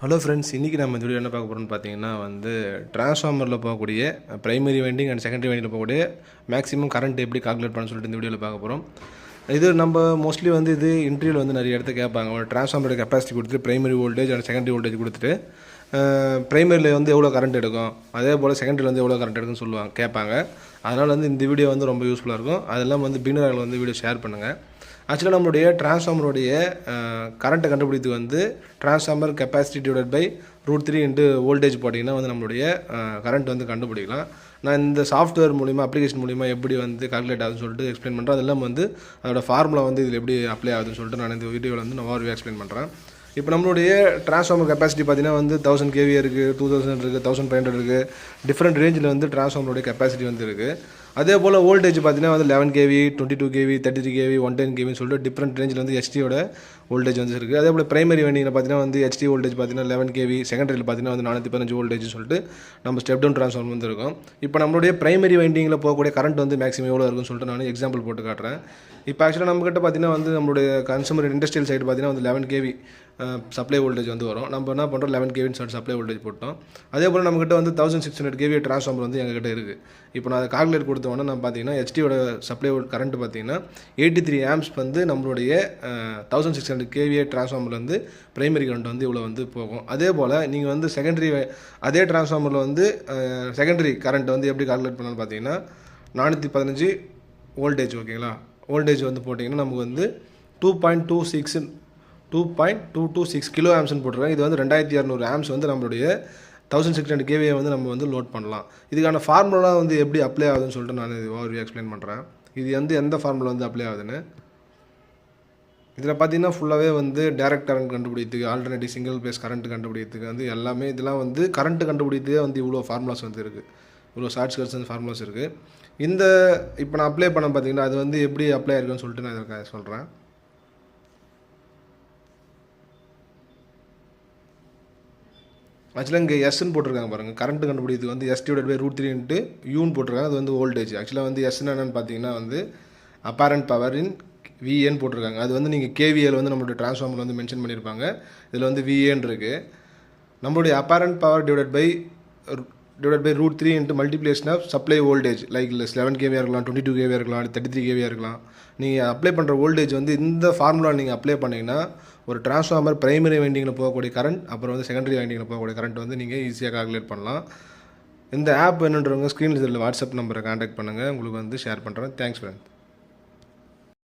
Hello friends, இன்றைக்கி நம்ம இந்த வீடியோ என்ன பார்க்க போகிறோம்னு பார்த்தீங்கன்னா ட்ரான்ஸ்ஃபார்மரில் போகக்கூடிய பிரைமரி வைண்டிங் அண்ட் செகண்டரி வைண்டிங்கில் போகக்கூடிய மேக்ஸிமம் கரண்ட் எப்படி கால்குலேட் பண்ண சொல்லிட்டு இந்த வீடியோவில் பார்க்க போகிறோம். இது நம்ம மோஸ்ட்லி இது இன்டர்வியூவில் நிறைய இடத்த கேட்பாங்க. ஒரு ட்ரான்ஸ்ஃபார்மரோட கெப்பாசிட்டி கொடுத்துட்டு primary voltage and secondary voltage கொடுத்துட்டு பிரைமரியில் எவ்வளோ கரண்ட் எடுக்கும், அதே போல் செகண்டரியில் எவ்வளோ கரண்ட் எடுக்குன்னு சொல்லுவாங்க கேட்பாங்க. அதனால் இந்த வீடியோ ரொம்ப யூஸ்ஃபுல்லாக இருக்கும். அதெல்லாம் பிகினர்கள் வீடியோ ஷேர் பண்ணுங்கள். ஆக்சுவலாக நம்மளுடைய ட்ரான்ஸ்ஃபார்மருடைய கரண்ட்டை கண்டுபிடித்து transformer capacity divided by √3 into voltage போட்டிங்கன்னா நம்மளுடைய கரண்ட் கண்டுபிடிக்கலாம். நான் இந்த சாஃப்ட்வேர் மூலிமா அப்ளிகேஷன் மூலிமா எப்படி கால்குலேட் ஆகுதுன்னு சொல்லிட்டு எக்ஸ்பிளைன் பண்ணுறேன். அதெல்லாம் அதோட ஃபார்முலா இதில் எப்படி அப்ளை ஆகுதுன்னு சொல்லிட்டு நான் இந்த வீடியோவில் நான் ஓவர்வியூ எக்ஸ்பிளைன் பண்ணுறேன். இப்போ நம்மளுடைய ட்ரான்ஸ்ஃபார்மர் கெப்பாசிட்டி பார்த்தீங்கன்னா 1000 kVA இருக்குது, 2000 இருக்குது, 1500 இருக்குது. டிஃப்ரெண்ட் ரேஞ்சில் ட்ரான்ஸ்ஃபார்மருடைய கெப்பாசிட்டி இருக்குது. அதே போல் வோல்டேஜ் பார்த்தீங்கன்னா 11 kV, 22 kV, 33 kV, 110 kVன்னு சொல்லிட்டு டிஃப்ரெண்ட் ரேஞ்சில் HTயோட வோல்டேஜ் இருக்குது. அதே போல் பிரைமரி வைண்டிங்கில் பார்த்தீங்கன்னா HT வோல்டேஜ் பார்த்தீங்கன்னா 11 kV, செகண்டரியில் பார்த்தீங்கன்னா 415 வோல்டேஜ் சொல்லிட்டு நம்ம ஸ்டெப் டவுன் ட்ரான்ஸ்ஃபார்மர் இருக்கும். இப்போ நம்மளுடைய பிரைமரி வைண்டிங்கில் போகக்கூடிய கரண்ட் மேக்ஸிமம் எவ்வளோ இருக்குன்னு சொல்லிட்டு நான் எக்ஸாம்பிள் போட்டு காட்டுறேன். இப்போ ஆக்சுவலாக நம்மகிட்ட பார்த்தீங்கன்னா நம்மளுடைய கன்சூமர் இண்டஸ்ட்ரியல் சைடு பார்த்தீங்கன்னா 11 kV சப்ளை வோல்டேஜ் வரும். நம்ம என்ன பண்ணுறோம், 11 kVன்னு சொல்லிட்டு சப்ளை வோல்டேஜ் போட்டோம். அதே போல் நம்மகிட்ட 1600 kVA ட்ரான்ஸ்ஃபார்மர் எங்ககிட்ட இருக்குது. இப்போ நான் அதை கால்குலேட் கொடுத்தோன்னா நான் பார்த்தீங்கன்னா HTயோட சப்ளை கரண்ட் பார்த்தீங்கன்னா 83 ஆம்ஸ் நம்மளுடைய 1600 kVA ட்ரான்ஸ்ஃபார்மர் பிரைமரி கரண்ட் இவ்வளோ போகும். அதே போல் நீங்கள் செகண்டரி அதே ட்ரான்ஸ்ஃபார்மரில் செகண்டரி கரண்ட் எப்படி கால்குலேட் பண்ணலான்னு பார்த்தீங்கன்னா 415 வோல்டேஜ், ஓகேங்களா. வோல்டேஜ் போட்டிங்கன்னா நமக்கு 2.226 கிலோ ஆம்ஸ்ன்னு போட்டிருக்காங்க. இது 2200 ஆம்ஸ் நம்மளுடைய 1600 kVA நம்ம லோட் பண்ணலாம். இதுக்கான ஃபார்முலா எப்படி அப்ளை ஆகுதுன்னு சொல்லிட்டு நான் இது ஓவர்வியூ எக்ஸ்பிளைன் பண்ணுறேன். இது எந்த ஃபார்முலா அப்ளை ஆகுதுன்னு. இதில் பார்த்தீங்கன்னா ஃபுல்லாகவே டைரக்ட் கரண்ட் கண்டுபிடிக்கிறதுக்கு, ஆல்டர்னேட்டிவ் சிங்கிள் பேஸ் கரண்ட் கண்டுபிடிக்கிறதுக்கு எல்லாமே இதெல்லாம் கரண்ட் கண்டுபிடிக்கிறதுக்கே இவ்வளோ ஃபார்முலாஸ் இருக்குது. இவ்வளோ ஷார்ட்கட்ஸ் ஃபார்முலாஸ் இருக்குது. இந்த இப்போ நான் அப்ளை பண்ண பார்த்தீங்கன்னா அது எப்படி அப்ளை ஆயிருக்குன்னு சொல்லிட்டு நான் இதை சொல்கிறேன். ஆக்சுவலாக இங்கே எஸ்ன்னு போட்டிருக்காங்க பாருங்கள். கரண்ட் கண்டுபிடிக்கிறதுக்கு ST /√3 இன்ட்டு யூன்னு போட்டிருக்காங்க. அது வோல்டேஜ். ஆக்சுவலாக எஸ்ன்னு என்னென்னு பார்த்தீங்கன்னா அப்பேரண்ட் பவர் இன் VAன்னு போட்டிருக்காங்க. அது நீங்கள் KVAல நம்மளுடைய ட்ரான்ஸ்ஃபார்மர் மென்ஷன் பண்ணியிருப்பாங்க. இதில் VAன்னு இருக்குது. நம்மளுடைய apparent power divided by √3 into multiplication of supply voltage like 11 kVA இருக்கலாம், 22 kVA இருக்கலாம், 33 kVA இருக்கலாம். நீங்கள் அப்ளை பண்ணுற வோல்டேஜ் இந்த ஃபார்முலா நீங்கள் அப்ளை பண்ணிங்கன்னா ஒரு ட்ரான்ஸ்ஃபார்மர் பிரைமரி வைண்டிங்கில் போகக்கூடிய கரண்ட், அப்புறம் செகண்டரி வைண்டிங்கில் போகக்கூடிய கரண்ட் நீங்கள் ஈஸியாக கால்குலேட் பண்ணலாம். இந்த ஆப் வேணுன்றவங்க ஸ்க்ரீனில் வாட்ஸ்அப் நம்பரை கான்டாக்ட் பண்ணுங்கள். உங்களுக்கு ஷேர் பண்ணுறேன். Thanks friend.